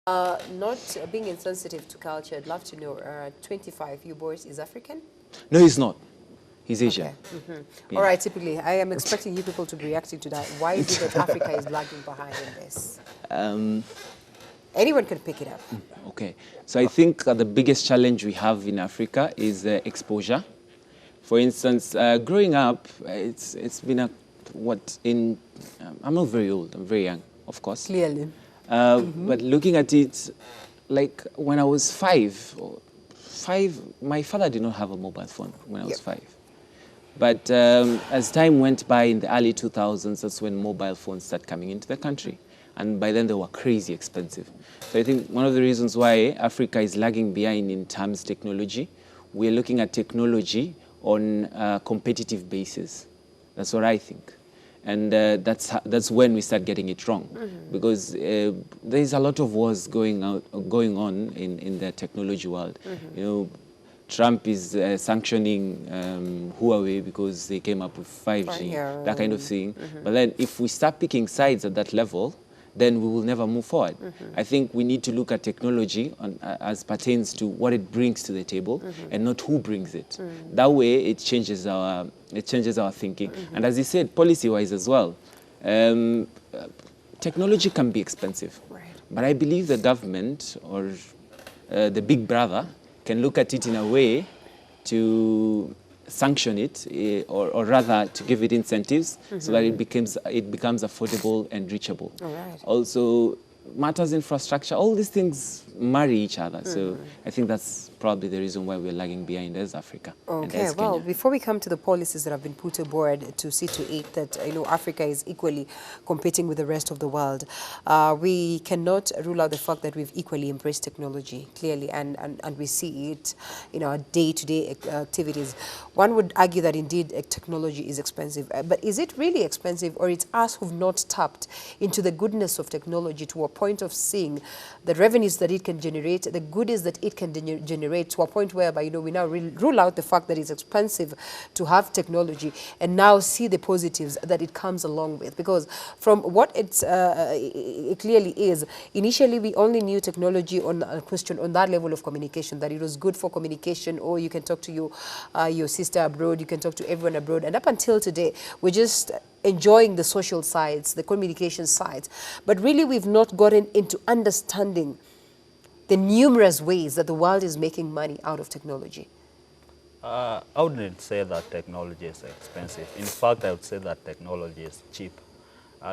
Not being insensitive to culture, I'd love to know, 25, you boys is African? No, he's not. He's Asian. Okay. Yeah. All right, typically, I am expecting you people to be reacting to that. Why is it that Africa is lagging behind in this? Anyone can pick it up. Okay. So I think the biggest challenge we have in Africa is exposure. For instance, growing up, it's been I'm not very old, I'm very young, of course. Clearly. But looking at it, like when I was five, my father did not have a mobile phone when I was 5. But as time went by in the early 2000s, that's when mobile phones started coming into the country. And by then they were crazy expensive. So I think one of the reasons why Africa is lagging behind in terms of technology, we're looking at technology on a competitive basis. That's what I think. And that's when we start getting it wrong, because there's a lot of wars going on in the technology world. You know, Trump is sanctioning Huawei because they came up with 5G, that kind of thing. But then if we start picking sides at that level, then we will never move forward. I think we need to look at technology as pertains to what it brings to the table and not who brings it. That way, it changes our thinking. And as you said, policy-wise as well, technology can be expensive. Right. But I believe the government or the big brother can look at it in a way to sanction it, or rather to give it incentives so that it becomes affordable and reachable. All right. Also, matters infrastructure, all these things marry each other. So I think that's probably the reason why we're lagging behind as Africa. And Okay, as well, Kenya. before we come to the policies that have been put aboard to see to it that Africa is equally competing with the rest of the world, we cannot rule out the fact that we've equally embraced technology, clearly, and we see it in our day-to-day activities. One would argue that indeed technology is expensive, but is it really expensive, or it's us who've not tapped into the goodness of technology to a point of seeing the revenues that it can generate, the goodies that it can generate, to a point whereby we now rule out the fact that it's expensive to have technology and now see the positives that it comes along with? Because from what it clearly is, initially we only knew technology on a question on that level of communication, that it was good for communication, or you can talk to your sister abroad, you can talk to everyone abroad, and up until today we're just enjoying the social sides, the communication sides, but really we've not gotten into understanding the numerous ways that the world is making money out of technology. I wouldn't say that technology is expensive. In fact, I would say that technology is cheap.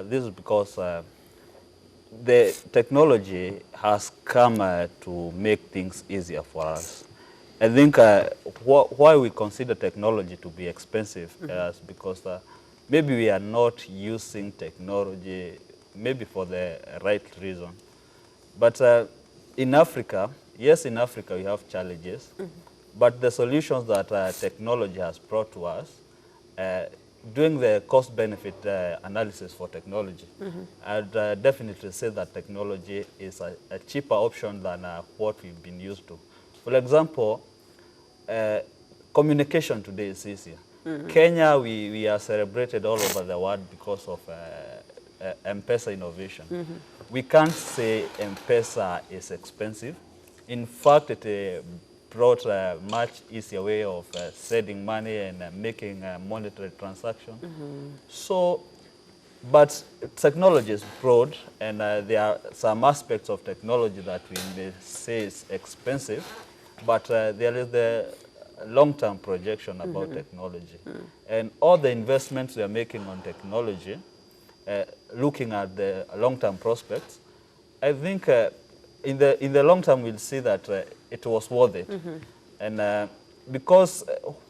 This is because the technology has come to make things easier for us. I think why we consider technology to be expensive is because maybe we are not using technology maybe for the right reason. But in Africa, yes, in Africa we have challenges, but the solutions that technology has brought to us, doing the cost-benefit analysis for technology, I'd definitely say that technology is a cheaper option than what we've been used to. For example, communication today is easier. Kenya, we are celebrated all over the world because of M-Pesa innovation. We can't say M-Pesa is expensive. In fact, it brought a much easier way of sending money and making monetary transactions. So, but technology is broad, and there are some aspects of technology that we may say is expensive, but there is the long-term projection about technology. And all the investments we are making on technology, looking at the long-term prospects, I think in the long term we'll see that it was worth it. And because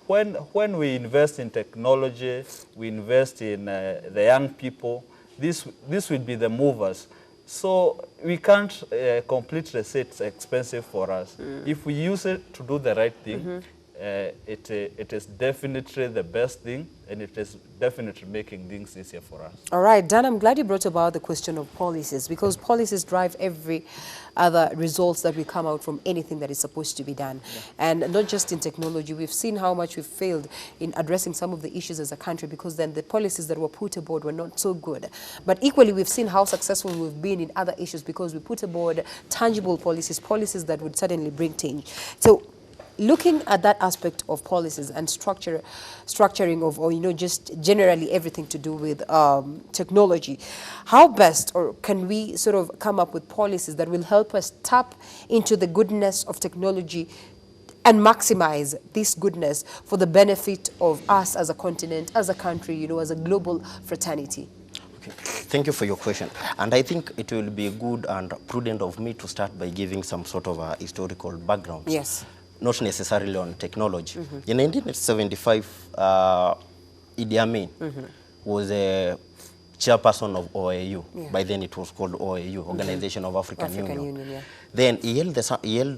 when we invest in technology, we invest in the young people, this will be the movers. So we can't completely say it's expensive for us. If we use it to do the right thing, it is definitely the best thing, and it is definitely making things easier for us. All right, Dan, I'm glad you brought about the question of policies, because policies drive every other results that will come out from anything that is supposed to be done. Yeah. And not just in technology, we've seen how much we've failed in addressing some of the issues as a country, because then the policies that were put aboard were not so good. But equally, we've seen how successful we've been in other issues because we put aboard tangible policies, policies that would certainly bring change. So, looking at that aspect of policies and structuring of, or just generally everything to do with technology, how best or can we sort of come up with policies that will help us tap into the goodness of technology and maximize this goodness for the benefit of us as a continent, as a country, as a global fraternity? Okay. Thank you for your question. And I think it will be good and prudent of me to start by giving some sort of a historical background. Yes. Not necessarily on technology. In 1975, Idi Amin was a chairperson of OAU. Yeah. By then it was called OAU, Organization of African Union. Yeah. Then he held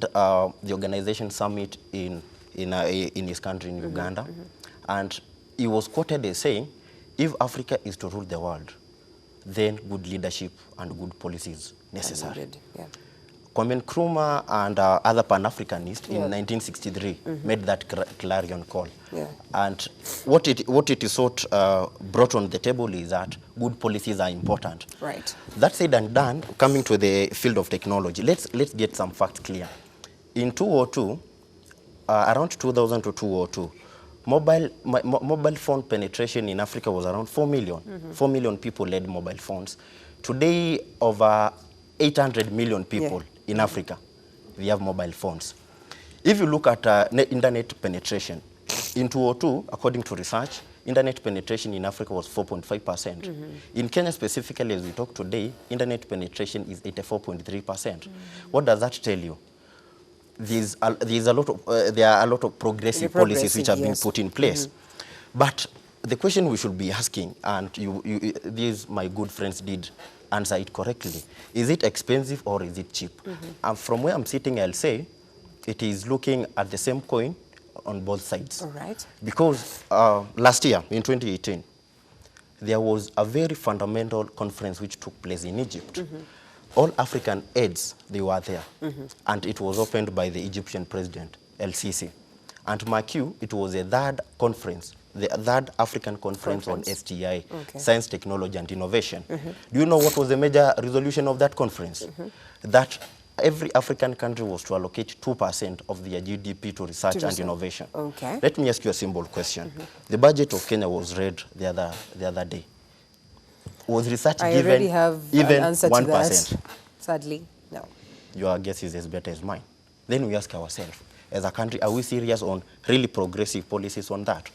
the organization summit in his country, in Uganda. And he was quoted as saying, if Africa is to rule the world, then good leadership and good policies necessary. Yeah. Kwame Nkrumah and other Pan-Africanists in 1963 made that clarion call. Yeah. And what it is sort brought on the table is that good policies are important. Right. That said and done, coming to the field of technology, let's get some facts clear. In 2002, around 2000 to 2002, mobile phone penetration in Africa was around 4 million. 4 million people had mobile phones. Today, over 800 million people in Africa, we have mobile phones. If you look at internet penetration, in 2002, according to research, internet penetration in Africa was 4.5%. In Kenya specifically, as we talk today, internet penetration is 84.3%. What does that tell you? There are a lot of progressive policies which have been put in place. But the question we should be asking, and these my good friends did answer it correctly, is it expensive or is it cheap? And from where I'm sitting, I'll say it is looking at the same coin on both sides. All right. Because last year, in 2018, there was a very fundamental conference which took place in Egypt. All African heads, they were there. And it was opened by the Egyptian president, El-Sisi. And mark you, it was a third conference, the third African conference on STI, Science, Technology, and Innovation. Do you know what was the major resolution of that conference? That every African country was to allocate 2% of their GDP to research and innovation. Okay. Let me ask you a simple question. The budget of Kenya was read the other day. Was research given already have even an answer 1%? to that. Sadly, no. Your guess is as better as mine. Then we ask ourselves, as a country, are we serious on really progressive policies on that?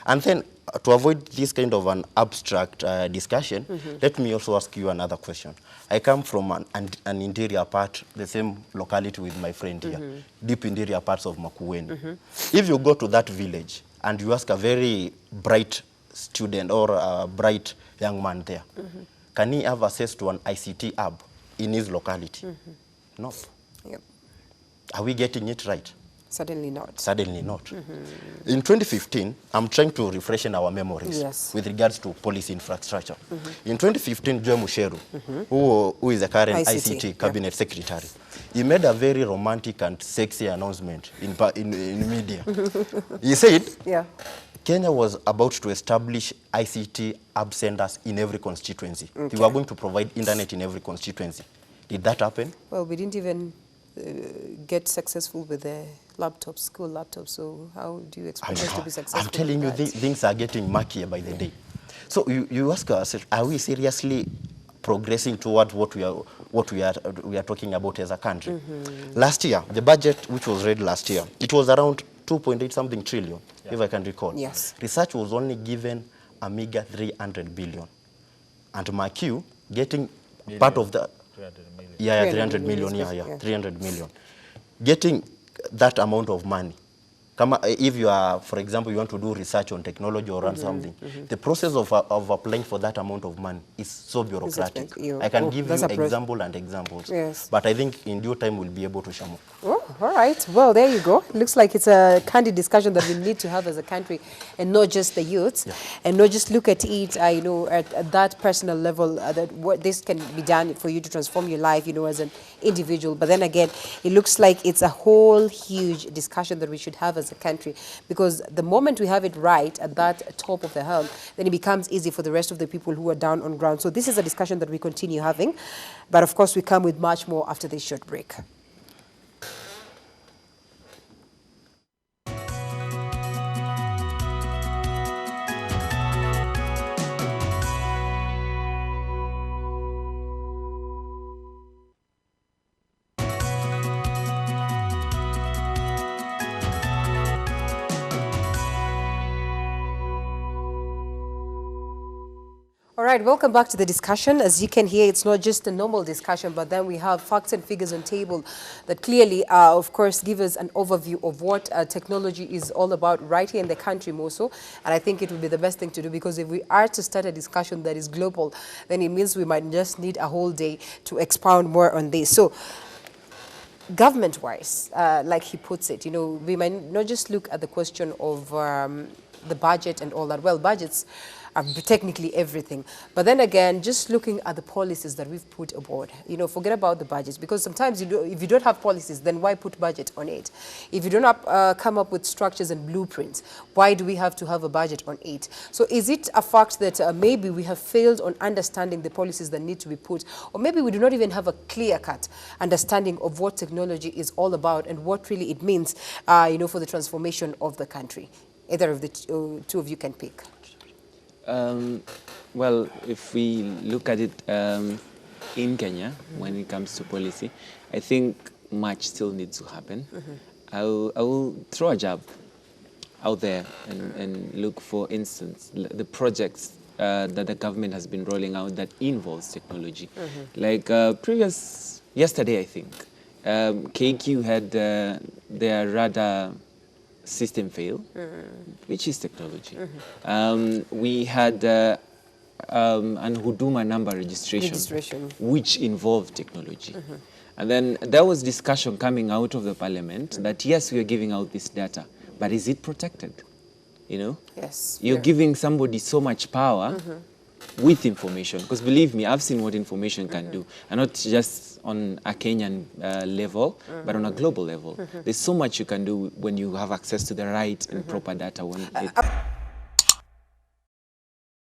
And then, to avoid this kind of an abstract discussion, let me also ask you another question. I come from an interior part, the same locality with my friend here, deep interior parts of Makueni. If you go to that village and you ask a very bright student or a bright young man there, can he have access to an ICT hub in his locality? Nope. Yep. Are we getting it right? Certainly not. Certainly not. In 2015, I'm trying to refresh our memories with regards to policy infrastructure. In 2015, Joe Musheru, who is the current ICT cabinet secretary, he made a very romantic and sexy announcement in media. He said, Kenya was about to establish ICT hub centers in every constituency. They were going to provide internet in every constituency. Did that happen? Well, we didn't even get successful with the laptops, school laptops. So how do you expect us to be successful? I'm telling you, things are getting murkier by the day. So you ask yourself, are we seriously progressing towards what we are talking about as a country? Last year, the budget which was read last year, it was around 2.8 something trillion, if I can recall. Yes. Research was only given a meager 300 billion. And mark you, getting part of the 300 million, 300 million. Getting that amount of money if you are, for example, you want to do research on technology or run something, the process of applying for that amount of money is so bureaucratic. expensive. I can give That's you a pro- example and examples, Yes. but I think in due time we'll be able to shamo. Oh, all right. Well, there you go. Looks like it's a candid discussion that we need to have as a country, and not just the youth, and not just look at it, at that personal level, that what this can be done for you to transform your life, as an individual. But then again, it looks like it's a whole huge discussion that we should have as a country, because the moment we have it right at that top of the helm, then it becomes easy for the rest of the people who are down on ground. So this is a discussion that we continue having, but of course we come with much more after this short break. All right, welcome back to the discussion. As you can hear, it's not just a normal discussion, but then we have facts and figures on table that clearly, of course, give us an overview of what technology is all about right here in the country more so. And I think it would be the best thing to do, because if we are to start a discussion that is global, then it means we might just need a whole day to expound more on this. So, government-wise, like he puts it, we might not just look at the question of the budget and all that. Well, budgets are technically everything. But then again, just looking at the policies that we've put aboard, forget about the budgets, because sometimes if you don't have policies, then why put budget on it? If you don't come up with structures and blueprints, why do we have to have a budget on it? So is it a fact that maybe we have failed on understanding the policies that need to be put, or maybe we do not even have a clear-cut understanding of what technology is all about and what really it means, for the transformation of the country? Either of the two of you can pick. Well, if we look at it in Kenya, when it comes to policy, I think much still needs to happen. I will throw a jab out there and look, for instance, the projects that the government has been rolling out that involves technology. Like yesterday, I think, KQ had their radar system fail, which is technology. We had an Huduma number registration, which involved technology. And then there was discussion coming out of the parliament that yes, we are giving out this data, but is it protected? Yes. You're giving somebody so much power with information, because believe me, I've seen what information can do, and not just on a Kenyan level, but on a global level. There's so much you can do when you have access to the right and proper data.